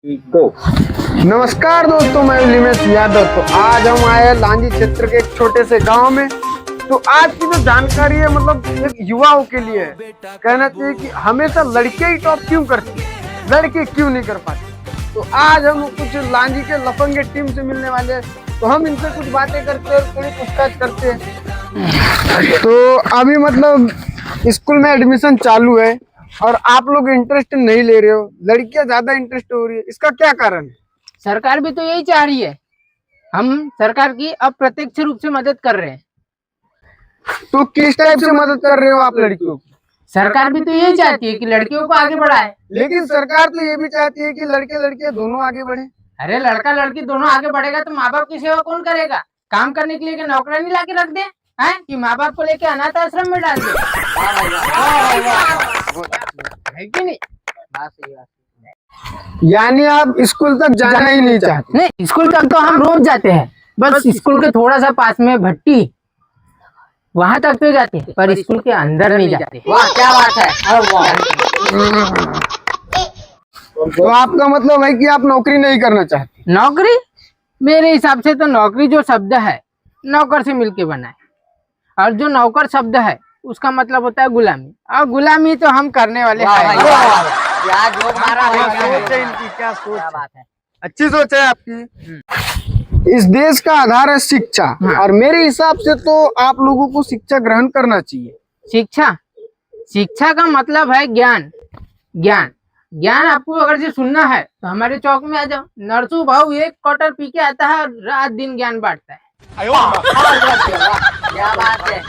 को नमस्कार दोस्तों, मैं लिमेश यादव। तो आज हम आए लांजी क्षेत्र के एक छोटे से गांव में। तो आज की जो जानकारी है मतलब एक युवाओं के लिए है। कहना चाहिए कि हमेशा लड़के ही टॉप क्यों करती है, लड़के क्यों नहीं कर पाते। तो आज हम कुछ लांजी के लफंगे टीम से मिलने वाले हैं। तो हम इनसे कुछ बातें करते हैं, थोड़ी पूछताछ करते हैं। तो अभी मतलब स्कूल में एडमिशन चालू है और आप लोग इंटरेस्ट नहीं ले रहे हो, लड़कियां ज्यादा इंटरेस्ट हो रही है, इसका क्या कारण है? सरकार भी तो यही चाह रही है। हम सरकार की अप्रत्यक्ष रूप से मदद कर रहे हैं। तो किस टाइप से मदद कर रहे हो आप लड़कियों की? सरकार भी तो यही चाहती है कि लड़कियों को आगे बढ़ाए। लेकिन सरकार तो ये भी चाहती है कि लड़के लड़कियां दोनों आगे बढ़े। अरे लड़का लड़की दोनों आगे बढ़ेगा तो माँ बाप की सेवा कौन करेगा? काम करने के लिए क्या नौकरानी ला के रख दे हैं कि माँ बाप को लेके अनाथ आश्रम में डाल दे? है कि नहीं? यानी आप स्कूल तक जाना ही नहीं चाहते? नहीं, स्कूल तक तो हम रोज जाते हैं। बस स्कूल के थोड़ा सा पास में भट्टी, वहाँ तक तो जाते हैं, पर स्कूल के अंदर नहीं जाते। वाह क्या बात है। तो आपका मतलब है कि आप नौकरी नहीं करना चाहते? नौकरी मेरे हिसाब से तो नौकरी जो शब्द है नौकर से मिलके बना है, और जो नौकर शब्द है उसका मतलब होता है गुलामी, और गुलामी तो हम करने वाले हैं। क्या सोच है, अच्छी सोच है आपकी। इस देश का आधार है शिक्षा, और मेरे हिसाब से तो आप लोगों को शिक्षा ग्रहण करना चाहिए। शिक्षा का मतलब है ज्ञान। ज्ञान आपको अगर से सुनना है तो हमारे चौक में आ जाओ। नरसू भाऊ एक क्वार्टर पी के आता है और रात दिन ज्ञान बांटता है। क्या बात है।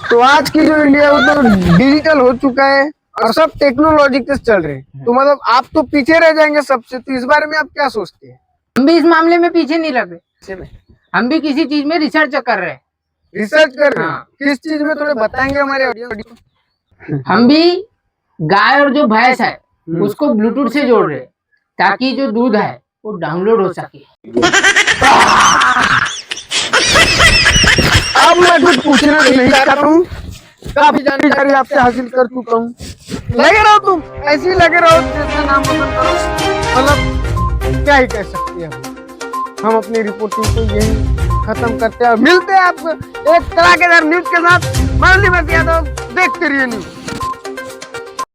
तो आज की जो इंडिया है वो तो डिजिटल हो चुका है और सब टेक्नोलॉजी के चल रहे हैं। तो मतलब आप तो पीछे रह जाएंगे सबसे। तो इस बारे में आप क्या सोचते हैं? हम भी इस मामले में पीछे नहीं रह रहे। हम भी किसी चीज में रिसर्च कर रहे हैं। रिसर्च कर रहे हैं? किस चीज में थोड़े बताएंगे हमारे ऑडियंस? हम भी गाय और जो भैंस है उसको ब्लूटूथ से जोड़ रहे हैं ताकि जो दूध है वो डाउनलोड हो सके। अब मैं कुछ पूछना नहीं चाहता हूँ, काफी जानकारी आपसे हासिल कर चुका हूँ। लगे रहो तुम, ऐसे ही लगे रहो जैसा नाम पसंद करो। मतलब क्या ही कह सकते हैं हम अपनी रिपोर्टिंग को यही खत्म करते हैं। मिलते हैं आपको एक धमाकेदार न्यूज के साथ। मैं लिमेश यादव, देखते रहिए न्यूज।